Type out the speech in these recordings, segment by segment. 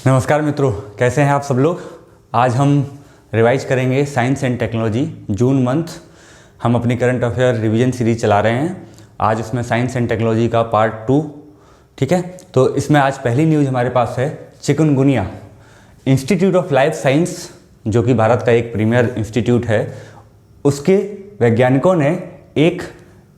नमस्कार मित्रों, कैसे हैं आप सब लोग। आज हम रिवाइज करेंगे science and technology June month. हम अपनी करंट अफेयर रिवीजन सीरीज चला रहे हैं। आज उसमें साइंस एंड टेक्नोलॉजी का पार्ट 2, ठीक है। तो इसमें आज पहली न्यूज़ हमारे पास है chikungunya. Institute of life science, जो कि भारत का एक प्रीमियर इंस्टीट्यूट है, उसके वैज्ञानिकों ने एक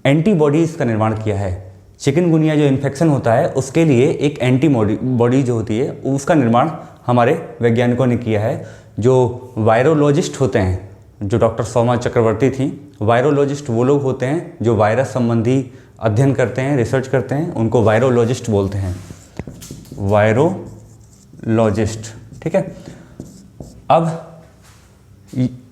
एंटीबॉडीज़ का निर्माण किया है। चिकनगुनिया जो इन्फेक्शन होता है उसके लिए एक एंटीबॉडी जो होती है उसका निर्माण हमारे वैज्ञानिकों ने किया है। जो वायरोलॉजिस्ट होते हैं, जो डॉक्टर सौम्या चक्रवर्ती थी, वायरोलॉजिस्ट वो लोग होते हैं जो वायरस संबंधी अध्ययन करते हैं, रिसर्च करते हैं, उनको वायरोलॉजिस्ट बोलते हैं, वायरोलॉजिस्ट, ठीक है। अब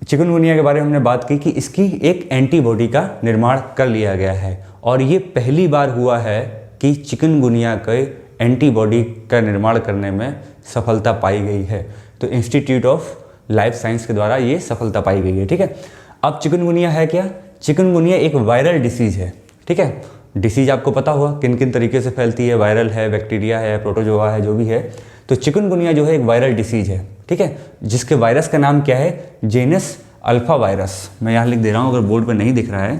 चिकनगुनिया के बारे में हमने बात की कि इसकी एक एंटीबॉडी का निर्माण कर लिया गया है और ये पहली बार हुआ है कि चिकनगुनिया के एंटीबॉडी का निर्माण करने में सफलता पाई गई है। तो इंस्टीट्यूट ऑफ लाइफ साइंस के द्वारा ये सफलता पाई गई है, ठीक है। अब चिकनगुनिया है क्या? चिकनगुनिया एक वायरल डिसीज़ है, ठीक है। डिसीज़ आपको पता होगा किन किन तरीके से फैलती है, वायरल है, बैक्टीरिया है, प्रोटोजोआ है, जो भी है। तो चिकनगुनिया जो है एक वायरल डिसीज़ है, ठीक है, जिसके वायरस का नाम क्या है? Genus alpha virus. मैं यहाँ लिख दे रहा हूँ, अगर बोर्ड पर नहीं दिख रहा है,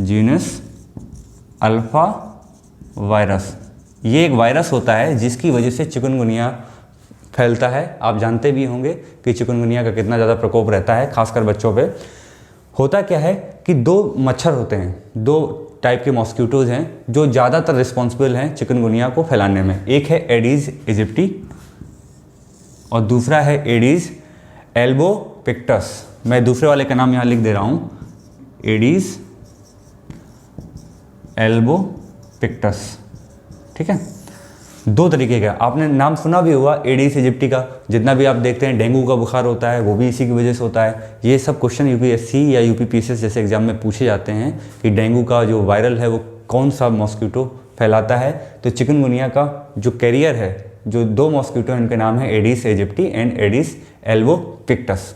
जीनस अल्फा वायरस। ये एक वायरस होता है जिसकी वजह से चिकनगुनिया फैलता है। आप जानते भी होंगे कि चिकनगुनिया का कितना ज़्यादा प्रकोप रहता है, खासकर बच्चों पे। होता क्या है कि दो मच्छर होते हैं, दो टाइप के मॉस्किटोज़ हैं जो ज़्यादातर रिस्पॉन्सिबल हैं चिकनगुनिया को फैलाने में। एक है एडीज इजिप्टी और दूसरा है एडीज एल्बोपिक्टस। मैं दूसरे वाले का नाम यहाँ लिख दे रहा हूँ, एडीज एल्बोपिक्टस, ठीक है। दो तरीके का आपने नाम सुना भी हुआ, एडीज इजिप्टी का। जितना भी आप देखते हैं डेंगू का बुखार होता है वो भी इसी की वजह से होता है। ये सब क्वेश्चन यूपीएससी या यूपीपीसीएस जैसे एग्जाम में पूछे जाते हैं कि डेंगू का जो वायरल है वो कौन सा मॉस्किटो फैलाता है। तो चिकनगुनिया का जो कैरियर है, जो दो मॉस्किटो हैं, इनके नाम है Aedes aegypti and Aedes albopictus.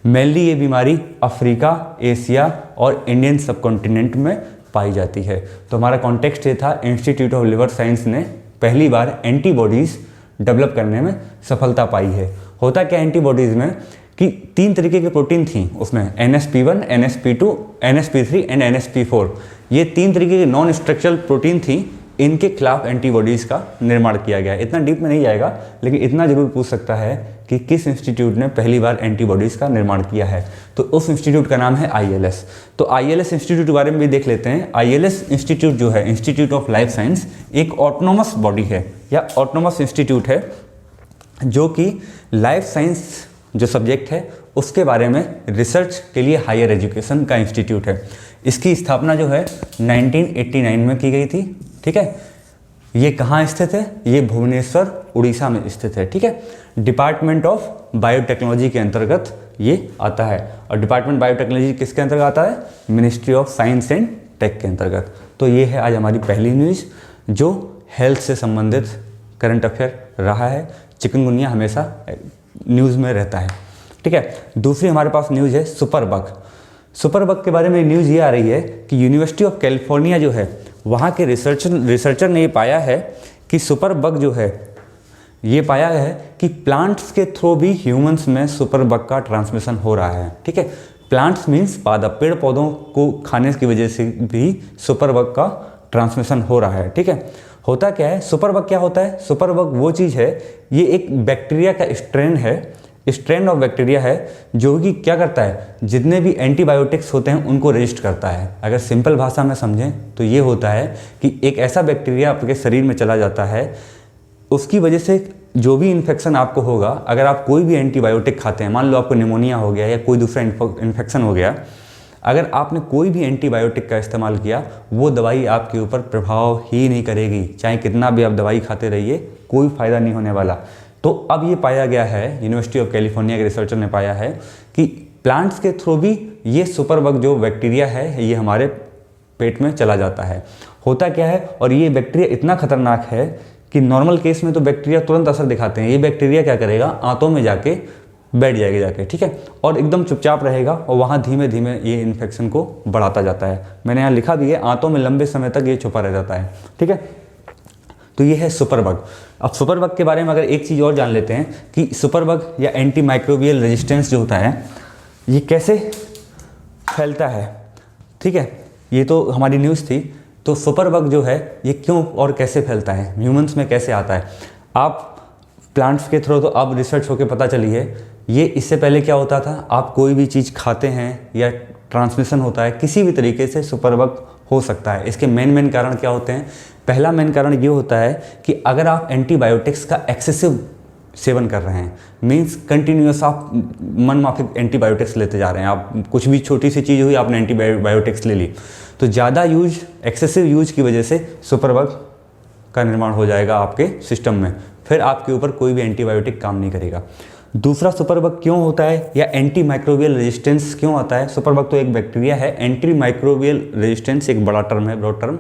Mainly ये बीमारी अफ्रीका, एशिया और इंडियन सबकॉन्टिनेंट में पाई जाती है। तो हमारा कॉन्टेक्स्ट ये था, इंस्टीट्यूट ऑफ लिवर साइंस ने पहली बार एंटीबॉडीज़ डेवलप करने में सफलता पाई है। होता क्या एंटीबॉडीज़ में कि 3 तरीके की प्रोटीन थी उसमें, NSP1, NSP2, NSP3 and NSP4। ये 3 तरीके की नॉन स्ट्रक्चरल प्रोटीन थी। इनके खिलाफ एंटीबॉडीज़ का निर्माण किया गया। इतना डीप में नहीं जाएगा, लेकिन इतना जरूर पूछ सकता है कि किस इंस्टीट्यूट ने पहली बार एंटीबॉडीज़ का निर्माण किया है। तो उस इंस्टीट्यूट का नाम है ILS। तो ILS इंस्टीट्यूट के बारे में भी देख लेते हैं। ILS इंस्टीट्यूट जो है, इंस्टीट्यूट ऑफ लाइफ साइंस, एक ऑटोनोमस बॉडी है या ऑटोनोमस इंस्टीट्यूट है जो कि लाइफ साइंस जो सब्जेक्ट है उसके बारे में रिसर्च के लिए हायर एजुकेशन का इंस्टीट्यूट है। इसकी स्थापना जो है 1989 में की गई थी, ठीक है। ये कहाँ स्थित है? ये भुवनेश्वर, उड़ीसा में स्थित है, ठीक है। डिपार्टमेंट ऑफ बायोटेक्नोलॉजी के अंतर्गत ये आता है। और डिपार्टमेंट बायोटेक्नोलॉजी किसके अंतर्गत आता है? Ministry of science and tech के अंतर्गत। तो ये है आज हमारी पहली न्यूज़ जो हेल्थ से संबंधित करंट अफेयर रहा है। चिकनगुनिया हमेशा न्यूज़ में रहता है, ठीक है। दूसरी हमारे पास न्यूज़ है सुपर बग। सुपर बग के बारे में न्यूज़ ये आ रही है कि यूनिवर्सिटी ऑफ कैलिफोर्निया जो है, वहाँ के रिसर्चर ने ये पाया है कि सुपर बग जो है, ये पाया है कि प्लांट्स के थ्रू भी ह्यूमंस में सुपर बग का ट्रांसमिशन हो रहा है, ठीक है। प्लांट्स मीन्स पादप, पेड़ पौधों को खाने की वजह से भी सुपर बग का ट्रांसमिशन हो रहा है, ठीक है। होता क्या है? सुपर बग क्या होता है? सुपर बग वो चीज़ है, ये एक बैक्टीरिया का स्ट्रेन ऑफ बैक्टीरिया है जो कि क्या करता है, जितने भी एंटीबायोटिक्स होते हैं उनको रेजिस्ट करता है। अगर सिंपल भाषा में समझें तो ये होता है कि एक ऐसा बैक्टीरिया आपके शरीर में चला जाता है, उसकी वजह से जो भी इन्फेक्शन आपको होगा, अगर आप कोई भी एंटीबायोटिक खाते हैं, मान लो आपको निमोनिया हो गया या कोई दूसरा इन्फेक्शन हो गया, अगर आपने कोई भी एंटीबायोटिक का इस्तेमाल किया, वो दवाई आपके ऊपर प्रभाव ही नहीं करेगी। चाहे कितना भी आप दवाई खाते रहिए, कोई फ़ायदा नहीं होने वाला। तो अब ये पाया गया है, यूनिवर्सिटी ऑफ कैलिफोर्निया के रिसर्चर ने पाया है कि प्लांट्स के थ्रू भी ये सुपर बग जो बैक्टीरिया है ये हमारे पेट में चला जाता है। होता क्या है? और ये बैक्टीरिया इतना खतरनाक है कि नॉर्मल केस में तो बैक्टीरिया तुरंत असर दिखाते हैं, ये बैक्टीरिया क्या करेगा, आंतों में जाके बैठ जाएगा जाके, ठीक है, और एकदम चुपचाप रहेगा और वहाँ धीमे धीमे ये इन्फेक्शन को बढ़ाता जाता है। मैंने यहाँ लिखा भी है, आंतों में लंबे समय तक ये छुपा रह जाता है, ठीक है। तो ये है सुपर बग। अब सुपर बग के बारे में अगर एक चीज़ और जान लेते हैं कि सुपर बग या एंटी माइक्रोबियल रेजिस्टेंस जो होता है ये कैसे फैलता है। ठीक है, ये तो हमारी न्यूज़ थी। तो सुपर बग जो है ये क्यों और कैसे फैलता है, ह्यूमंस में कैसे आता है। आप प्लांट्स के थ्रू तो अब रिसर्च होकर पता चली है, ये इससे पहले क्या होता था, आप कोई भी चीज़ खाते हैं या ट्रांसमिशन होता है किसी भी तरीके से सुपर बग हो सकता है। इसके मेन कारण क्या होते हैं। पहला मेन कारण ये होता है कि अगर आप एंटीबायोटिक्स का एक्सेसिव सेवन कर रहे हैं, मींस कंटिन्यूस आप मन माफिक एंटीबायोटिक्स लेते जा रहे हैं, आप कुछ भी छोटी सी चीज़ हुई आपने एंटीबायोटिक्स ले ली, तो ज़्यादा यूज, एक्सेसिव यूज की वजह से सुपर बग का निर्माण हो जाएगा आपके सिस्टम में, फिर आपके ऊपर कोई भी एंटीबायोटिक काम नहीं करेगा। दूसरा, सुपर बग क्यों होता है या एंटी माइक्रोबियल रेजिस्टेंस क्यों आता है। सुपर बग तो एक बैक्टीरिया है, एंटी माइक्रोबियल रेजिस्टेंस एक बड़ा टर्म है, broad term.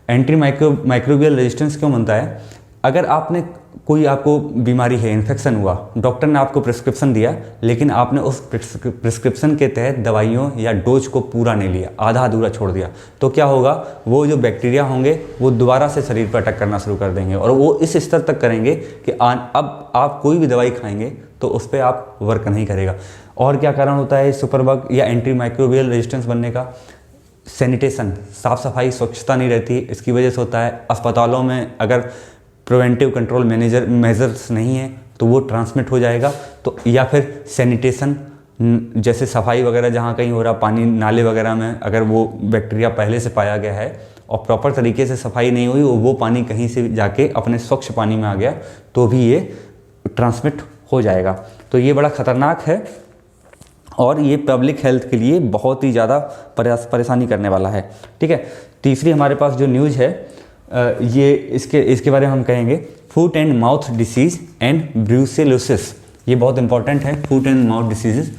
Anti microbial resistance क्यों बनता है, अगर आपने कोई आपको बीमारी है, इन्फेक्शन हुआ, डॉक्टर ने आपको प्रिस्क्रिप्शन दिया लेकिन आपने उस प्रिस्क्रिप्शन के तहत दवाइयों या डोज को पूरा नहीं लिया, आधा अधूरा छोड़ दिया, तो क्या होगा, वो जो बैक्टीरिया होंगे वो दोबारा से शरीर पर अटैक करना शुरू कर देंगे और वो इस स्तर तक करेंगे कि अब आप कोई भी दवाई खाएंगे तो उस पर आप वर्क नहीं करेगा। और क्या कारण होता है सुपर बग या एंटी माइक्रोबियल रेजिस्टेंस बनने का, सैनिटेशन, साफ़ सफाई, स्वच्छता नहीं रहती, इसकी वजह से होता है। अस्पतालों में अगर प्रिवेंटिव कंट्रोल मेजर्स नहीं है तो वो ट्रांसमिट हो जाएगा। तो या फिर सैनिटेशन, जैसे सफाई वगैरह जहाँ कहीं हो रहा, पानी नाले वगैरह में अगर वो बैक्टीरिया पहले से पाया गया है और प्रॉपर तरीके से सफाई नहीं हुई, वो पानी कहीं से जाके अपने स्वच्छ पानी में आ गया तो भी ये ट्रांसमिट हो जाएगा। तो ये बड़ा ख़तरनाक है और ये पब्लिक हेल्थ के लिए बहुत ही ज़्यादा परेशानी करने वाला है। ठीक है, तीसरी हमारे पास जो न्यूज़ है ये इसके बारे में हम कहेंगे foot and mouth disease and brucellosis. ये बहुत इंपॉर्टेंट है, फुट एंड माउथ डिसीज़।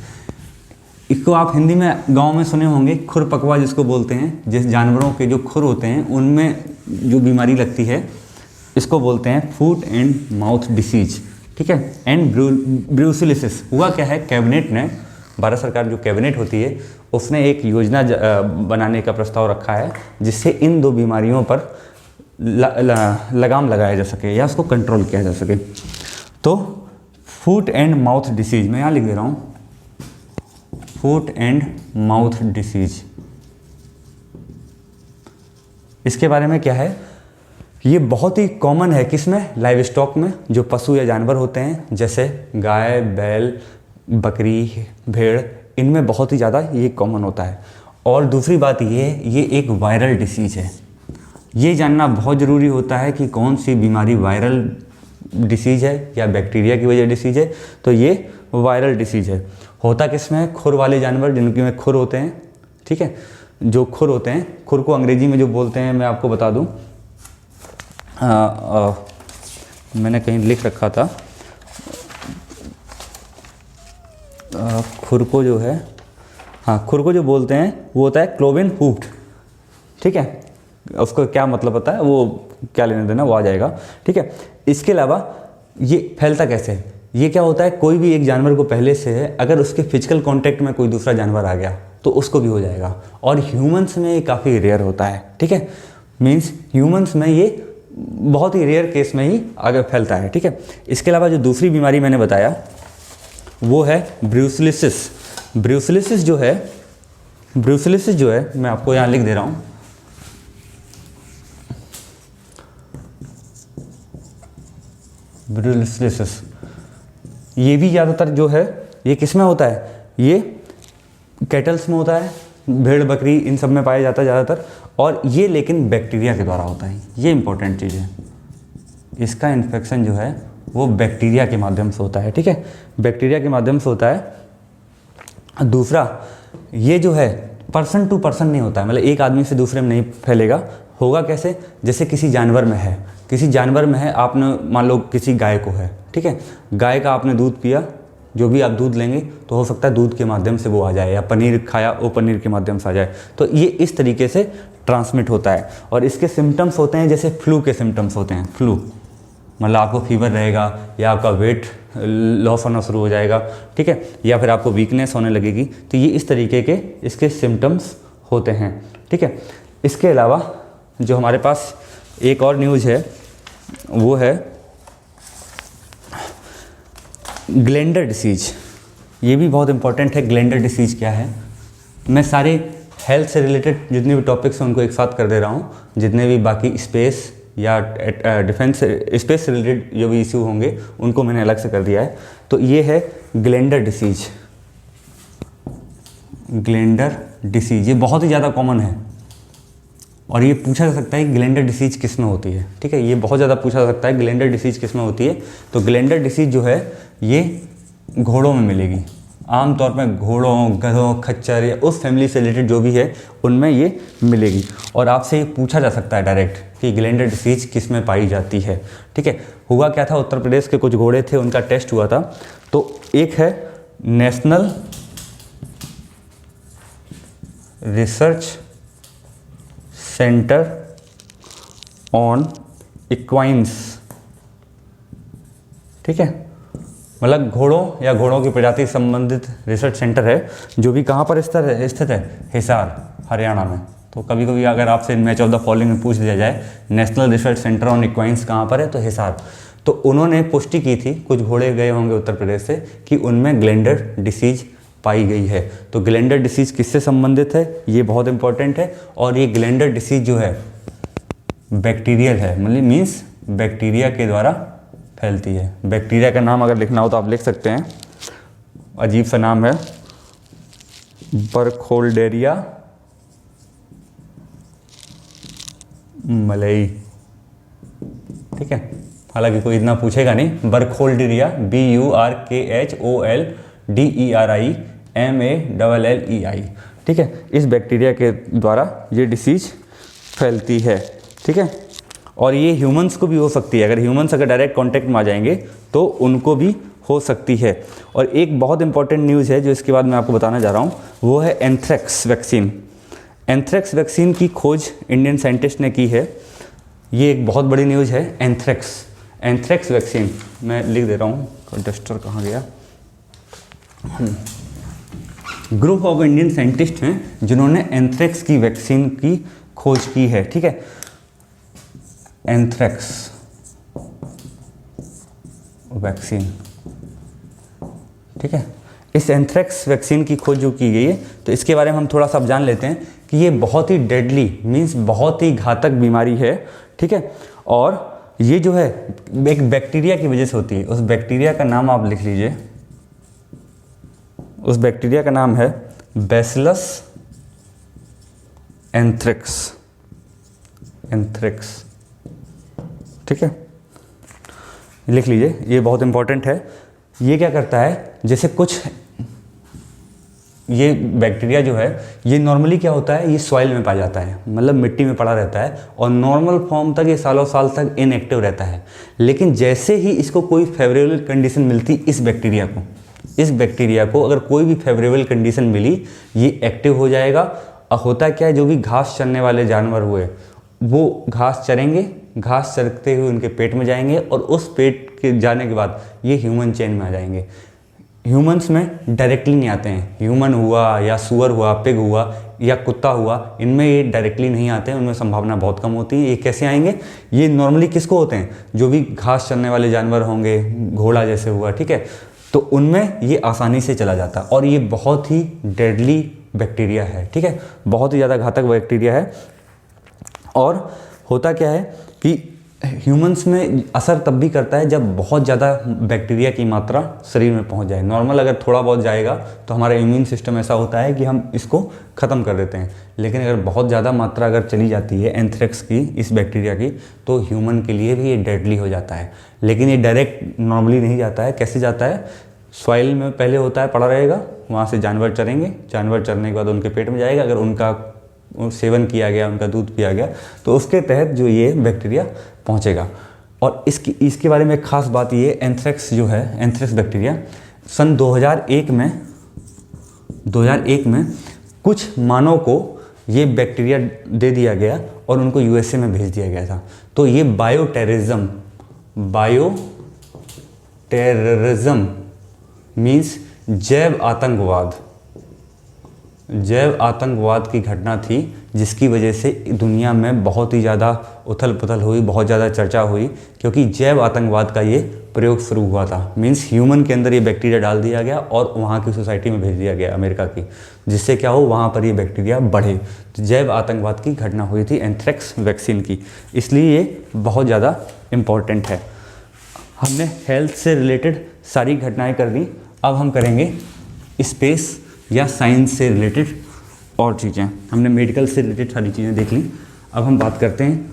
इसको आप हिंदी में गांव में सुने होंगे, खुर पकवा जिसको बोलते हैं, जिस जानवरों के जो खुर होते हैं उनमें जो बीमारी लगती है इसको बोलते हैं फुट एंड माउथ डिसीज। ठीक है, एंड ब्रूसेलोसिस। हुआ क्या है, कैबिनेट ने, भारत सरकार जो कैबिनेट होती है उसने एक योजना बनाने का प्रस्ताव रखा है जिससे इन दो बीमारियों पर लगाम लगाया जा सके या उसको कंट्रोल किया जा सके। तो फुट एंड माउथ डिसीज, मैं यहाँ लिख दे रहा हूँ, फुट एंड माउथ डिसीज। इसके बारे में क्या है, ये बहुत ही कॉमन है, किसमें, लाइव स्टॉक में, जो पशु या जानवर होते हैं जैसे गाय, बैल, बकरी, भेड़, इनमें बहुत ही ज़्यादा ये कॉमन होता है। और दूसरी बात ये एक वायरल डिसीज़ है। ये जानना बहुत ज़रूरी होता है कि कौन सी बीमारी वायरल डिसीज़ है या बैक्टीरिया की वजह डिसीज़ है। तो ये वायरल डिसीज़ है। होता किसमें, खुर वाले जानवर जिनके में खुर होते हैं। ठीक है, जो खुर होते हैं, खुर को अंग्रेजी में जो बोलते हैं मैं आपको बता दूं, मैंने कहीं लिख रखा था, खुर को जो है, हाँ, खुर को जो बोलते हैं वो होता है क्लोवेन हुफ्ड। ठीक है, उसको क्या मतलब होता है वो क्या लेने देना, वो आ जाएगा। ठीक है, इसके अलावा ये फैलता कैसे है, ये क्या होता है, कोई भी एक जानवर को पहले से है, अगर उसके फिजिकल कांटेक्ट में कोई दूसरा जानवर आ गया तो उसको भी हो जाएगा। और ह्यूमंस में ये काफ़ी रेयर होता है। ठीक है, मीन्स ह्यूमंस में ये बहुत ही रेयर केस में ही आगे फैलता है। ठीक है, इसके अलावा जो दूसरी बीमारी मैंने बताया वो है ब्रूसेलोसिस। ब्रूसेलोसिस जो है मैं आपको यहाँ लिख दे रहा हूँ, ब्रूसेलोसिस। ये भी ज़्यादातर जो है ये किस में होता है, ये कैटल्स में होता है, भेड़ बकरी इन सब में पाया जाता है ज़्यादातर। और ये लेकिन बैक्टीरिया के द्वारा होता है, ये इंपॉर्टेंट चीज़ है। इसका इन्फेक्शन जो है वो बैक्टीरिया के माध्यम से होता है। ठीक है, बैक्टीरिया के माध्यम से होता है। दूसरा, ये जो है पर्सन टू पर्सन नहीं होता है, मतलब एक आदमी से दूसरे में नहीं फैलेगा। होगा कैसे, जैसे किसी जानवर में है, आपने मान लो किसी गाय को है, ठीक है, गाय का आपने दूध पिया, जो भी आप दूध लेंगे तो हो सकता है दूध के माध्यम से वो आ जाए, या पनीर खाया वो पनीर के माध्यम से आ जाए। तो ये इस तरीके से ट्रांसमिट होता है। और इसके सिम्टम्स होते हैं जैसे फ्लू के सिम्टम्स होते हैं। फ्लू मतलब आपको फीवर रहेगा, या आपका वेट लॉस होना शुरू हो जाएगा। ठीक है, या फिर आपको वीकनेस होने लगेगी। तो ये इस तरीके के इसके सिम्टम्स होते हैं। ठीक है, इसके अलावा जो हमारे पास एक और न्यूज़ है वो है ग्लेंडर डिसीज, ये भी बहुत इंपॉर्टेंट है। ग्लेंडर डिसीज क्या है? मैं सारे हेल्थ से रिलेटेड जितने भी टॉपिक्स हैं उनको एक साथ कर दे रहा हूँ। जितने भी बाकी स्पेस या डिफेंस स्पेस से रिलेटेड जो भी इश्यू होंगे उनको मैंने अलग से कर दिया है। तो ये है ग्लेंडर डिसीज। ग्लेंडर डिसीज ये बहुत ही ज़्यादा कॉमन है और ये पूछा जा सकता है कि ग्लेंडर डिसीज किस में होती है। ठीक है, ये बहुत ज़्यादा पूछा जा सकता है ग्लेंडर डिसीज किस में होती है। तो ग्लेंडर डिसीज जो है ये घोड़ों में मिलेगी। आमतौर पर घोड़ों, गधों, खच्चर या उस फैमिली से रिलेटेड जो भी है उनमें ये मिलेगी। और आपसे ये पूछा जा सकता है डायरेक्ट कि ग्लेंडर डिसीज किस में पाई जाती है। ठीक है, हुआ क्या था, उत्तर प्रदेश के कुछ घोड़े थे, उनका टेस्ट हुआ था। तो एक है नेशनल रिसर्च सेंटर ऑन इक्वाइन्स। ठीक है, मतलब घोड़ों या घोड़ों की प्रजाति संबंधित रिसर्च सेंटर है जो भी कहाँ पर स्थित है, हिसार, हरियाणा में। तो कभी कभी अगर आपसे मैच ऑफ द फॉलोइंग में पूछ दिया जाए नेशनल रिसर्च सेंटर ऑन इक्वाइन्स कहाँ पर है, तो हिसार। तो उन्होंने पुष्टि की थी, कुछ घोड़े गए होंगे उत्तर प्रदेश से, कि उनमें ग्लेंडर डिसीज पाई गई है। तो ग्लेंडर डिसीज किससे संबंधित है, ये बहुत इंपॉर्टेंट है। और ये ग्लेंडर डिसीज जो है बैक्टीरियल है, मतलब मीन्स बैक्टीरिया के द्वारा फैलती है। बैक्टीरिया का नाम अगर लिखना हो तो आप लिख सकते हैं, अजीब सा नाम है, बरखोल्डेरिया मलई। ठीक है, हालांकि कोई इतना पूछेगा नहीं। बरखोल्डेरिया, BURKHOLDERIMALLEI। ठीक है, इस बैक्टीरिया के द्वारा ये डिसीज फैलती है। ठीक है, और ये ह्यूमंस को भी हो सकती है। अगर ह्यूमंस अगर डायरेक्ट कांटेक्ट में आ जाएंगे तो उनको भी हो सकती है। और एक बहुत इंपॉर्टेंट न्यूज़ है जो इसके बाद मैं आपको बताना जा रहा हूँ, वो है एंथ्रेक्स वैक्सीन। एंथ्रेक्स वैक्सीन की खोज इंडियन साइंटिस्ट ने की है। ये एक बहुत बड़ी न्यूज़ है। एंथ्रेक्स वैक्सीन मैं लिख दे रहा हूँ, डस्टर कहाँ गया। ग्रुप ऑफ इंडियन साइंटिस्ट हैं जिन्होंने एंथ्रेक्स की वैक्सीन की खोज की है। ठीक है, एंथ्रेक्स वैक्सीन। ठीक है, इस एंथ्रेक्स वैक्सीन की खोज जो की गई है, तो इसके बारे में हम थोड़ा सा जान लेते हैं कि ये बहुत ही डेडली मीन्स बहुत ही घातक बीमारी है। ठीक है, और ये जो है एक बैक्टीरिया की वजह से होती है। उस बैक्टीरिया का नाम आप लिख लीजिए, उस बैक्टीरिया का नाम है बैसिलस एंथ्रेक्स। ठीक है, लिख लीजिए, ये बहुत इंपॉर्टेंट है। ये क्या करता है, जैसे कुछ ये बैक्टीरिया जो है ये नॉर्मली क्या होता है, ये सॉइल में पाया जाता है, मतलब मिट्टी में पड़ा रहता है और नॉर्मल फॉर्म तक ये सालों साल तक इनएक्टिव रहता है। लेकिन जैसे ही इसको कोई फेवरेबल कंडीशन मिलती इस बैक्टीरिया को अगर कोई भी फेवरेबल कंडीशन मिली, ये एक्टिव हो जाएगा। और होता क्या है, जो भी घास चरने वाले जानवर हुए वो घास चरेंगे, घास चरते हुए उनके पेट में जाएंगे और उस पेट के जाने के बाद ये ह्यूमन चेन में आ जाएंगे। ह्यूमंस में डायरेक्टली नहीं आते हैं। ह्यूमन हुआ या सूअर हुआ, पिग हुआ या कुत्ता हुआ, इनमें ये डायरेक्टली नहीं आते हैं, उनमें संभावना बहुत कम होती है। ये कैसे आएंगे, ये नॉर्मली किसको होते हैं, जो भी घास चरने वाले जानवर होंगे, घोड़ा जैसे हुआ। ठीक है, तो उनमें ये आसानी से चला जाता है और ये बहुत ही डेडली बैक्टीरिया है। ठीक है, बहुत ही ज़्यादा घातक बैक्टीरिया है। और होता क्या है कि ह्यूमंस में असर तब भी करता है जब बहुत ज़्यादा बैक्टीरिया की मात्रा शरीर में पहुंच जाए। नॉर्मल अगर थोड़ा बहुत जाएगा तो हमारा इम्यून सिस्टम ऐसा होता है कि हम इसको ख़त्म कर देते हैं। लेकिन अगर बहुत ज़्यादा मात्रा अगर चली जाती है एंथ्रेक्स की, इस बैक्टीरिया की, तो ह्यूमन के लिए भी ये डेडली हो जाता है। लेकिन ये डायरेक्ट नॉर्मली नहीं जाता है। कैसे जाता है, सॉइल में पहले होता है, पड़ा रहेगा, वहाँ से जानवर चरेंगे, जानवर चरने के बाद उनके पेट में जाएगा। अगर उनका सेवन किया गया, उनका दूध पिया गया, तो उसके तहत जो ये बैक्टीरिया पहुंचेगा। और इसके बारे में एक खास बात ये, एंथ्रेक्स जो है, एंथ्रेक्स बैक्टीरिया सन 2001 में कुछ मानव को ये बैक्टीरिया दे दिया गया और उनको यूएसए में भेज दिया गया था। तो ये बायोटेररिज्म मीन्स जैव आतंकवाद की घटना थी, जिसकी वजह से दुनिया में बहुत ही ज़्यादा उथल पुथल हुई, बहुत ज़्यादा चर्चा हुई, क्योंकि जैव आतंकवाद का ये प्रयोग शुरू हुआ था। मीन्स ह्यूमन के अंदर ये बैक्टीरिया डाल दिया गया और वहाँ की सोसाइटी में भेज दिया गया अमेरिका की, जिससे क्या हो वहाँ पर ये बैक्टीरिया बढ़े। तो जैव आतंकवाद की घटना हुई थी एंथ्रेक्स वैक्सीन की, इसलिए ये बहुत ज़्यादा इम्पॉर्टेंट है। हमने हेल्थ से रिलेटेड सारी घटनाएं कर ली, अब हम करेंगे स्पेस या साइंस से रिलेटेड और चीज़ें। हमने मेडिकल से रिलेटेड सारी चीज़ें देख ली, अब हम बात करते हैं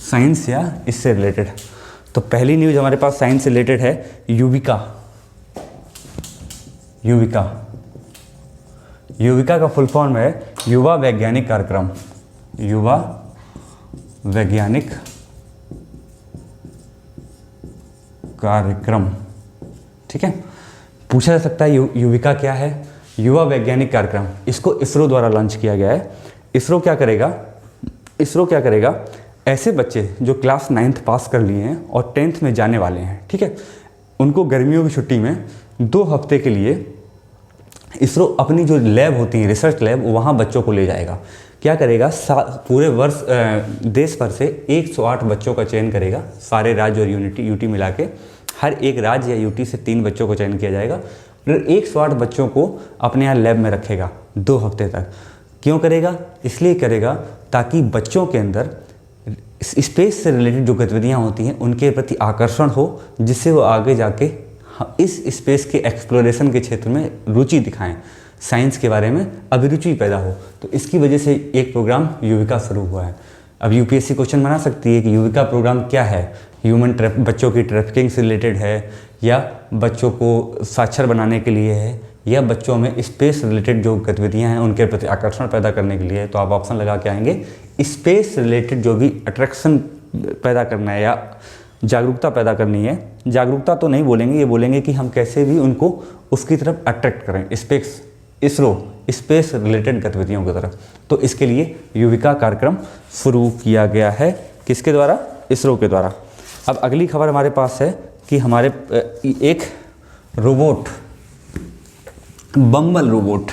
साइंस या इससे रिलेटेड। तो पहली न्यूज़ हमारे पास साइंस से रिलेटेड है युविका। युविका युविका का फुल फॉर्म है युवा वैज्ञानिक कार्यक्रम। युवा वैज्ञानिक कार्यक्रम, ठीक है। पूछा जा सकता है युविका क्या है? युवा वैज्ञानिक कार्यक्रम, इसको इसरो द्वारा लॉन्च किया गया है। इसरो क्या करेगा, ऐसे बच्चे जो क्लास 9th पास कर लिए हैं और 10th में जाने वाले हैं, ठीक है, उनको गर्मियों की छुट्टी में 2 हफ्ते के लिए इसरो अपनी जो लैब होती है, रिसर्च लैब, वहाँ बच्चों को ले जाएगा। क्या करेगा, पूरे वर्ष देश भर से 108 बच्चों का चयन करेगा, सारे राज्य और यूटी मिला के। हर एक राज्य या यूटी से 3 बच्चों को चयन किया जाएगा, फिर 108 बच्चों को अपने यहाँ लैब में रखेगा 2 हफ्ते तक। क्यों करेगा? इसलिए करेगा ताकि बच्चों के अंदर स्पेस से रिलेटेड जो गतिविधियाँ होती हैं उनके प्रति आकर्षण हो, जिससे वो आगे जाके इस स्पेस के एक्सप्लोरेशन के क्षेत्र में रुचि दिखाएं, साइंस के बारे में अभिरुचि पैदा हो। तो इसकी वजह से एक प्रोग्राम युविका शुरू हुआ है। अब यूपीएससी क्वेश्चन बना सकती है कि युविका प्रोग्राम क्या है, बच्चों की ट्रैफिकिंग से रिलेटेड है, या बच्चों को साक्षर बनाने के लिए है, या बच्चों में स्पेस रिलेटेड जो गतिविधियां हैं उनके प्रति आकर्षण पैदा करने के लिए है। तो आप ऑप्शन लगा के आएंगे स्पेस रिलेटेड जो भी अट्रैक्शन पैदा करना है या जागरूकता पैदा करनी है। जागरूकता तो नहीं बोलेंगे, ये बोलेंगे कि हम कैसे भी उनको उसकी तरफ अट्रैक्ट करें, स्पेस रिलेटेड गतिविधियों की तरफ। तो इसके लिए युविका कार्यक्रम शुरू किया गया है, किसके द्वारा? इसरो के द्वारा। अब अगली खबर हमारे पास है कि हमारे एक रोबोट, बम्बल रोबोट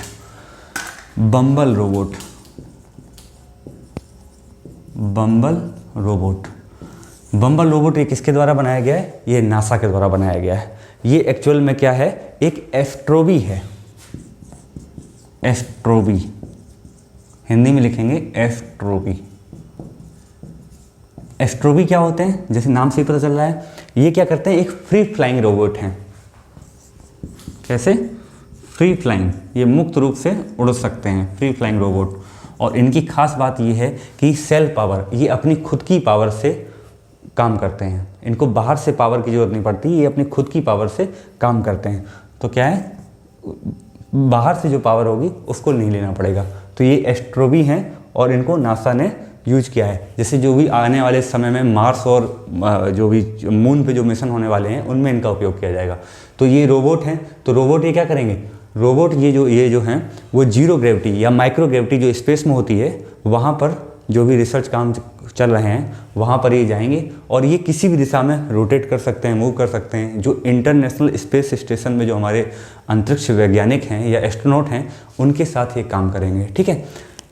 ये किसके द्वारा बनाया गया है? ये नासा के द्वारा बनाया गया है। ये एक्चुअल में क्या है? एक एस्ट्रोबी है। एस्ट्रोबी हिंदी में लिखेंगे एस्ट्रोबी। एस्ट्रोबी क्या होते हैं? जैसे नाम से ही पता चल रहा है, ये क्या करते हैं? एक फ्री फ्लाइंग रोबोट हैं। कैसे? फ्री फ्लाइंग, ये मुक्त रूप से उड़ सकते हैं, फ्री फ्लाइंग रोबोट। और इनकी खास बात ये है कि सेल्फ पावर, ये अपनी खुद की पावर से काम करते हैं, इनको बाहर से पावर की जरूरत नहीं पड़ती, ये अपनी खुद की पावर से काम करते हैं। तो क्या है, बाहर से जो पावर होगी उसको नहीं लेना पड़ेगा। तो ये एस्ट्रोबी हैं और इनको नासा ने यूज किया है। जैसे जो भी आने वाले समय में मार्स और जो भी मून पे जो मिशन होने वाले हैं उनमें इनका उपयोग किया जाएगा। तो ये रोबोट हैं, तो रोबोट ये क्या करेंगे? रोबोट ये जो हैं वो जीरो ग्रेविटी या माइक्रो ग्रेविटी जो स्पेस में होती है वहाँ पर जो भी रिसर्च काम चल रहे हैं वहाँ पर ये जाएंगे और ये किसी भी दिशा में रोटेट कर सकते हैं, मूव कर सकते हैं। जो इंटरनेशनल स्पेस स्टेशन में जो हमारे अंतरिक्ष वैज्ञानिक हैं या एस्ट्रोनॉट हैं उनके साथ ये काम करेंगे, ठीक है।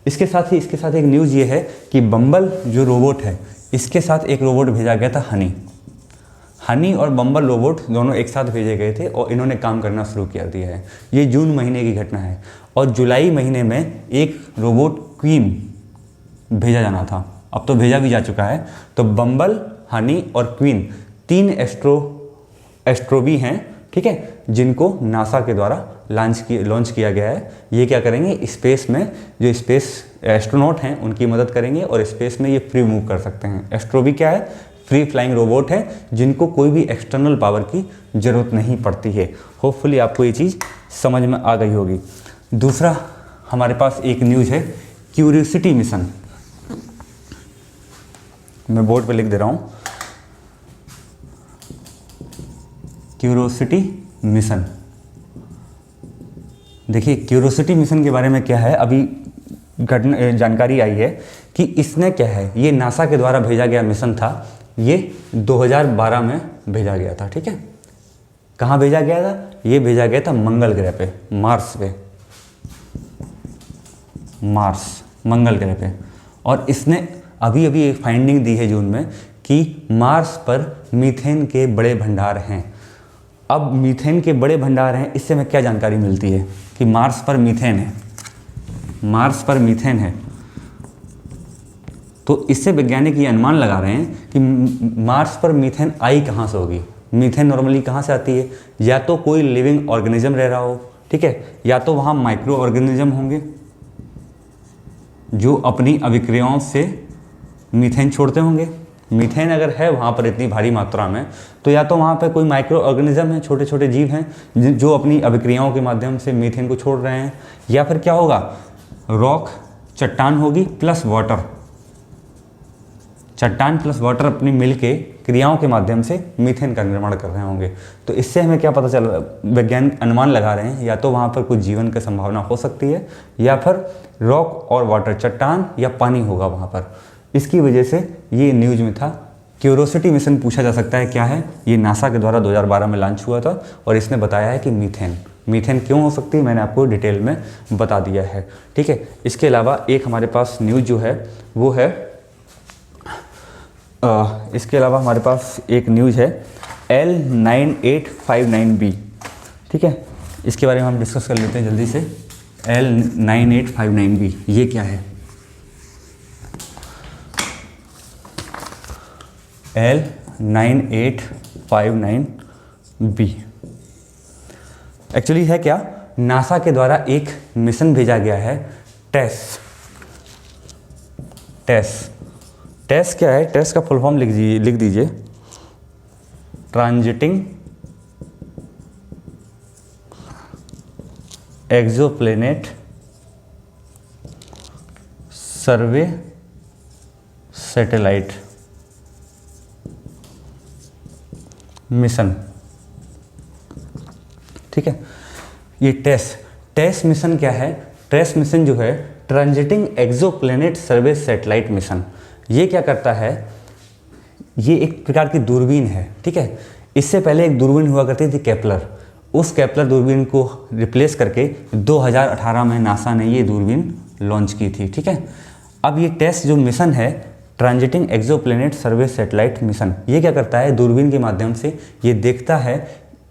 इसके साथ एक न्यूज़ ये है कि बम्बल जो रोबोट है इसके साथ एक रोबोट भेजा गया था, हनी और बम्बल रोबोट दोनों एक साथ भेजे गए थे और इन्होंने काम करना शुरू कर दिया है। ये जून महीने की घटना है और जुलाई महीने में एक रोबोट क्वीन भेजा जाना था, अब तो भेजा भी जा चुका है। तो बम्बल, हनी और क्वीन 3 एस्ट्रोबी हैं, ठीक है, जिनको नासा के द्वारा लॉन्च किया गया है। ये क्या करेंगे? स्पेस में जो स्पेस एस्ट्रोनॉट हैं उनकी मदद करेंगे और स्पेस में ये फ्री मूव कर सकते हैं। एस्ट्रोबी क्या है? फ्री फ्लाइंग रोबोट है जिनको कोई भी एक्सटर्नल पावर की ज़रूरत नहीं पड़ती है। होपफुली आपको ये चीज़ समझ में आ गई होगी। दूसरा हमारे पास एक न्यूज़ है क्यूरियोसिटी मिशन, मैं बोर्ड पे लिख दे रहा हूँ, क्यूरियोसिटी मिशन। देखिए क्यूरियोसिटी मिशन के बारे में क्या है, अभी जानकारी आई है कि इसने क्या है, ये नासा के द्वारा भेजा गया मिशन था। ये 2012 में भेजा गया था, ठीक है। कहाँ भेजा गया था? ये भेजा गया था मंगल ग्रह पे, मंगल ग्रह पे। और इसने अभी एक फाइंडिंग दी है जून में कि मार्स पर मीथेन के बड़े भंडार हैं। अब मीथेन के बड़े भंडार हैं, इससे हमें क्या जानकारी मिलती है कि मार्स पर मीथेन है, मार्स पर मीथेन है। तो इससे वैज्ञानिक ये अनुमान लगा रहे हैं कि मार्स पर मीथेन आई कहाँ से होगी। मीथेन नॉर्मली कहाँ से आती है, या तो कोई लिविंग ऑर्गेनिज्म रह रहा हो, ठीक है, या तो वहाँ माइक्रो ऑर्गेनिज्म होंगे जो अपनी अभिक्रियाओं से मीथेन छोड़ते होंगे। मीथेन अगर है वहाँ पर इतनी भारी मात्रा में, तो या तो वहाँ पर कोई माइक्रो ऑर्गेनिज्म है, छोटे छोटे जीव हैं जो अपनी अभिक्रियाओं के माध्यम से मीथेन को छोड़ रहे हैं, या फिर क्या होगा, रॉक, चट्टान होगी प्लस वाटर, चट्टान प्लस वाटर अपनी मिल के क्रियाओं के माध्यम से मीथेन का निर्माण कर रहे होंगे। तो इससे हमें क्या पता चल रहा है, वैज्ञानिक अनुमान लगा रहे हैं या तो वहाँ पर कुछ जीवन की संभावना हो सकती है, या फिर रॉक और वाटर, चट्टान या पानी होगा वहाँ पर। इसकी वजह से ये न्यूज में था। क्यूरोसिटी मिशन पूछा जा सकता है क्या है, ये नासा के द्वारा 2012 में लॉन्च हुआ था और इसने बताया है कि मीथेन क्यों हो सकती है, मैंने आपको डिटेल में बता दिया है, ठीक है। इसके अलावा एक हमारे पास न्यूज़ जो है वो है, इसके अलावा हमारे पास एक न्यूज़ है L9859b, ठीक है। इसके बारे में हम डिस्कस कर लेते हैं जल्दी से। L9859b ये क्या है, L9859b एक्चुअली है क्या, नासा के द्वारा एक मिशन भेजा गया है, टेस क्या है, टेस का फुल फॉर्म लिख दीजिए, ट्रांजिटिंग एक्सोप्लैनेट सर्वे सैटेलाइट मिशन, ठीक है। ये टेस मिशन क्या है, टेस मिशन जो है ट्रांजिटिंग एक्सोप्लैनेट सर्वे सैटेलाइट मिशन, ये क्या करता है, ये एक प्रकार की दूरबीन है, ठीक है। इससे पहले एक दूरबीन हुआ करती थी केपलर, उस केपलर दूरबीन को रिप्लेस करके 2018 में नासा ने ये दूरबीन लॉन्च की थी, ठीक है। अब ये टेस्ट जो मिशन है, ट्रांजिटिंग एक्सोप्लैनेट सर्वे सैटेलाइट मिशन, ये क्या करता है, दूरबीन के माध्यम से ये देखता है,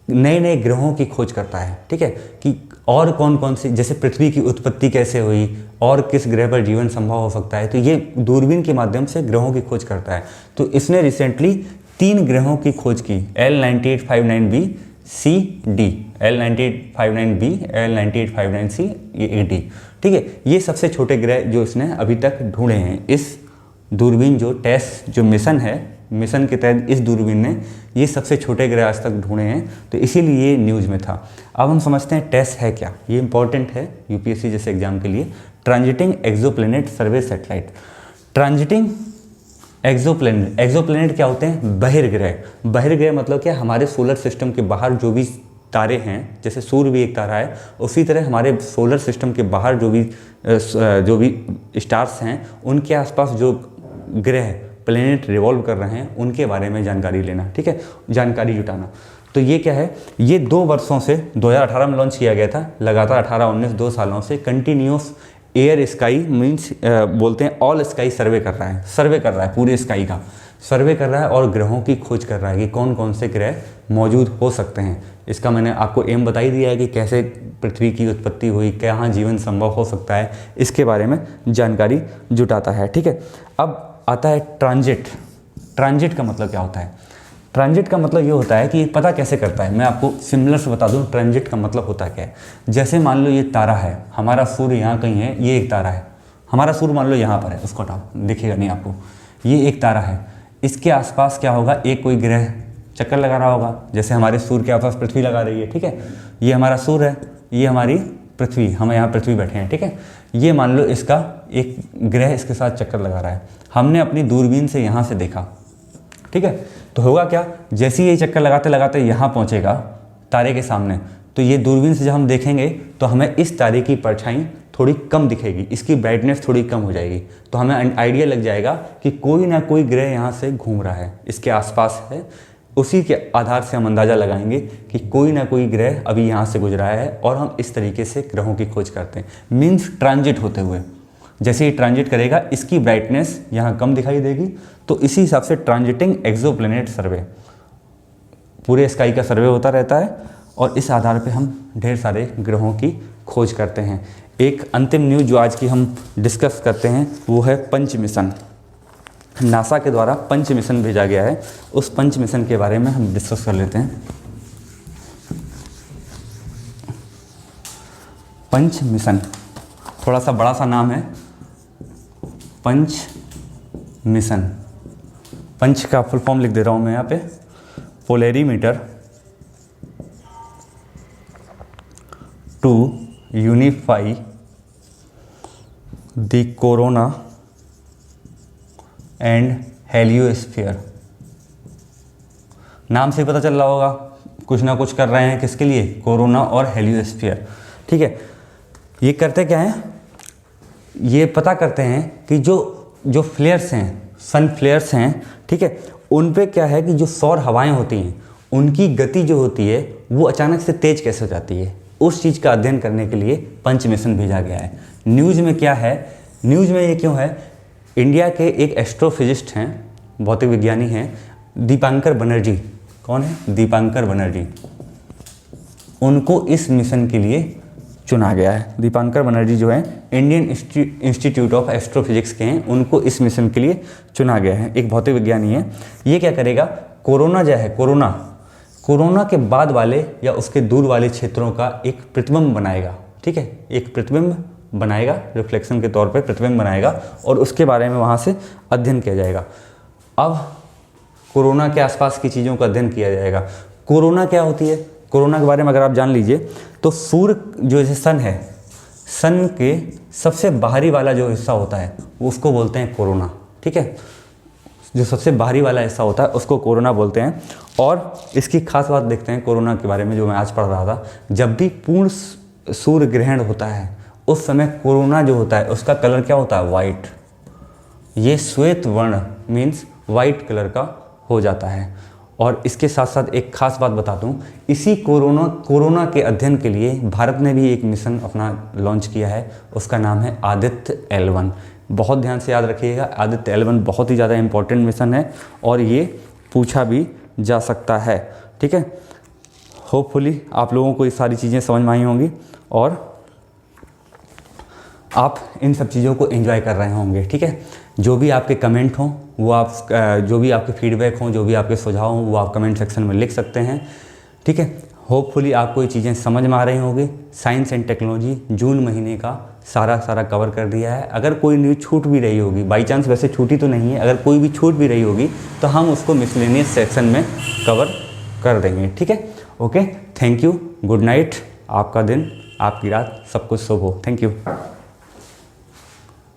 नए नए ग्रहों की खोज करता है, ठीक है, कि और कौन कौन से, जैसे पृथ्वी की उत्पत्ति कैसे हुई और किस ग्रह पर जीवन संभव हो सकता है, तो ये दूरबीन के माध्यम से ग्रहों की खोज करता है। तो इसने रिसेंटली 3 ग्रहों की खोज की, L9859b C D, L9859b, L9859c, ये D, ठीक है। ये सबसे छोटे ग्रह जो इसने अभी तक ढूंढे हैं। इस दूरबीन जो टेस जो मिशन है, मिशन के तहत इस दूरबीन ने ये सबसे छोटे ग्रह आज तक ढूंढे हैं, तो इसीलिए ये न्यूज़ में था। अब हम समझते हैं टेस है क्या, ये इंपॉर्टेंट है यूपीएससी जैसे एग्जाम के लिए। ट्रांजिटिंग एक्सोप्लैनेट सर्वे सैटेलाइट, ट्रांजिटिंग एक्सोप्लैनेट क्या होते हैं, बहिर्ग्रह मतलब क्या, हमारे सोलर सिस्टम के बाहर जो भी तारे हैं, जैसे सूर्य भी एक तारा है, उसी तरह हमारे सोलर सिस्टम के बाहर जो भी स्टार्स हैं, उनके आसपास जो ग्रह प्लेनेट रिवॉल्व कर रहे हैं, उनके बारे में जानकारी लेना, ठीक है, जानकारी जुटाना। तो ये क्या है, ये 2 वर्षों से 2018 में लॉन्च किया गया था, लगातार 18-19 2 सालों से कंटिन्यूस एयर स्काई मीन्स बोलते हैं ऑल स्काई सर्वे कर रहा है, पूरे स्काई का सर्वे कर रहा है और ग्रहों की खोज कर रहा है कि कौन कौन से ग्रह मौजूद हो सकते हैं। इसका मैंने आपको एम बता ही दिया है कि कैसे पृथ्वी की उत्पत्ति हुई, कहाँ जीवन संभव हो सकता है, इसके बारे में जानकारी जुटाता है, ठीक है। अब आता है ट्रांजिट का मतलब क्या होता है। ट्रांजिट का मतलब ये होता है कि ये पता कैसे करता है, मैं आपको सिमिलर से बता दूं ट्रांजिट का मतलब होता क्या है। जैसे मान लो ये तारा है, हमारा सूर्य यहाँ कहीं है, ये एक तारा है, हमारा सूर्य मान लो यहाँ पर है, उसको हटाओ, दिखेगा नहीं आपको, ये एक तारा है, इसके आसपास क्या होगा, एक कोई ग्रह चक्कर लगा रहा होगा, जैसे हमारे सूर्य के आसपास पृथ्वी लगा रही है, ठीक है। ये हमारा सूर्य है, ये हमारी पृथ्वी, हम यहाँ पृथ्वी बैठे हैं, ठीक है। ये मान लो इसका एक ग्रह इसके साथ चक्कर लगा रहा है, हमने अपनी दूरबीन से यहाँ से देखा, ठीक है। तो होगा क्या, जैसे ही ये चक्कर लगाते लगाते यहाँ पहुँचेगा तारे के सामने, तो ये दूरबीन से जब हम देखेंगे तो हमें इस तारे की परछाई थोड़ी कम दिखेगी, इसकी ब्राइटनेस थोड़ी कम हो जाएगी, तो हमें आइडिया लग जाएगा कि कोई ना कोई ग्रह यहाँ से घूम रहा है, इसके आसपास है। उसी के आधार से हम अंदाज़ा लगाएंगे कि कोई ना कोई ग्रह अभी यहाँ से गुजरा है और हम इस तरीके से ग्रहों की खोज करते हैं, मीन्स ट्रांजिट होते हुए। जैसे ही ट्रांजिट करेगा इसकी ब्राइटनेस यहाँ कम दिखाई देगी, तो इसी हिसाब से ट्रांजिटिंग एक्सोप्लैनेट सर्वे, पूरे स्काई का सर्वे होता रहता है और इस आधार पे हम ढेर सारे ग्रहों की खोज करते हैं। एक अंतिम न्यूज़ जो आज की हम डिस्कस करते हैं वो है पंच मिशन। नासा के द्वारा पंच मिशन भेजा गया है, उस पंच मिशन के बारे में हम डिस्कस कर लेते हैं। पंच मिशन थोड़ा सा बड़ा सा नाम है, पंच मिशन। पंच का फुल फॉर्म लिख दे रहा हूँ मैं यहाँ पे, polarimeter to unify the corona and heliosphere. नाम से पता चल रहा होगा कुछ ना कुछ कर रहे हैं, किसके लिए? कोरोना और हेलियोस्फीयर। ठीक है, ये करते क्या हैं? ये पता करते हैं कि जो फ्लेयर्स हैं, सन फ्लेयर्स हैं, ठीक है, उन पे क्या है कि जो सौर हवाएं होती हैं उनकी गति जो होती है वो अचानक से तेज कैसे हो जाती है, उस चीज़ का अध्ययन करने के लिए पंच मिशन भेजा गया है। न्यूज़ में क्या है, न्यूज़ में ये क्यों है? इंडिया के एक एस्ट्रोफिजिस्ट हैं, भौतिक विज्ञानी हैं, दीपांकर बनर्जी। कौन है? दीपांकर बनर्जी। उनको इस मिशन के लिए चुना गया है। दीपांकर बनर्जी जो है इंडियन इंस्टीट्यूट ऑफ एस्ट्रोफिजिक्स के हैं, उनको इस मिशन के लिए चुना गया है। एक भौतिक विज्ञानी है। ये क्या करेगा? कोरोना जो है, कोरोना के बाद वाले या उसके दूर वाले क्षेत्रों का एक प्रतिबिंब बनाएगा। ठीक है, एक प्रतिबिंब बनाएगा, रिफ्लेक्शन के तौर पे प्रतिबिंब बनाएगा और उसके बारे में वहाँ से अध्ययन किया जाएगा। अब कोरोना के आसपास की चीज़ों का अध्ययन किया जाएगा। कोरोना क्या होती है? कोरोना के बारे में अगर आप जान लीजिए तो सूर्य जो सन है, सन के सबसे बाहरी वाला जो हिस्सा होता है वो उसको बोलते हैं कोरोना। ठीक है, जो सबसे बाहरी वाला हिस्सा होता है उसको कोरोना बोलते हैं। और इसकी खास बात देखते हैं कोरोना के बारे में जो मैं आज पढ़ रहा था, जब भी पूर्ण सूर्य ग्रहण होता है उस समय कोरोना जो होता है उसका कलर क्या होता है? वाइट। ये श्वेत वर्ण मीन्स वाइट कलर का हो जाता है। और इसके साथ साथ एक खास बात बता दूं, इसी कोरोना के अध्ययन के लिए भारत ने भी एक मिशन अपना लॉन्च किया है, उसका नाम है आदित्य L1। बहुत ध्यान से याद रखिएगा, आदित्य L1 बहुत ही ज़्यादा इम्पोर्टेंट मिशन है और ये पूछा भी जा सकता है। ठीक है, होपफुली आप लोगों को ये सारी चीज़ें समझ में आई होंगी और आप इन सब चीज़ों को एंजॉय कर रहे होंगे। ठीक है, जो भी आपके कमेंट हों वो आप, जो भी आपके फीडबैक हों, जो भी आपके सुझाव हों वो आप कमेंट सेक्शन में लिख सकते हैं। ठीक है, होपफुली आपको ये चीज़ें समझ में आ रही होंगी। साइंस एंड टेक्नोलॉजी जून महीने का सारा कवर कर दिया है। अगर कोई न्यूज़ छूट भी रही होगी, बाई चांस, वैसे छूटी तो नहीं है, अगर कोई भी छूट भी रही होगी तो हम उसको मिसलेनियस सेक्शन में कवर कर देंगे। ठीक है, okay, thank you, good night. आपका दिन, आपकी रात, सब कुछ शुभ हो। Thank you.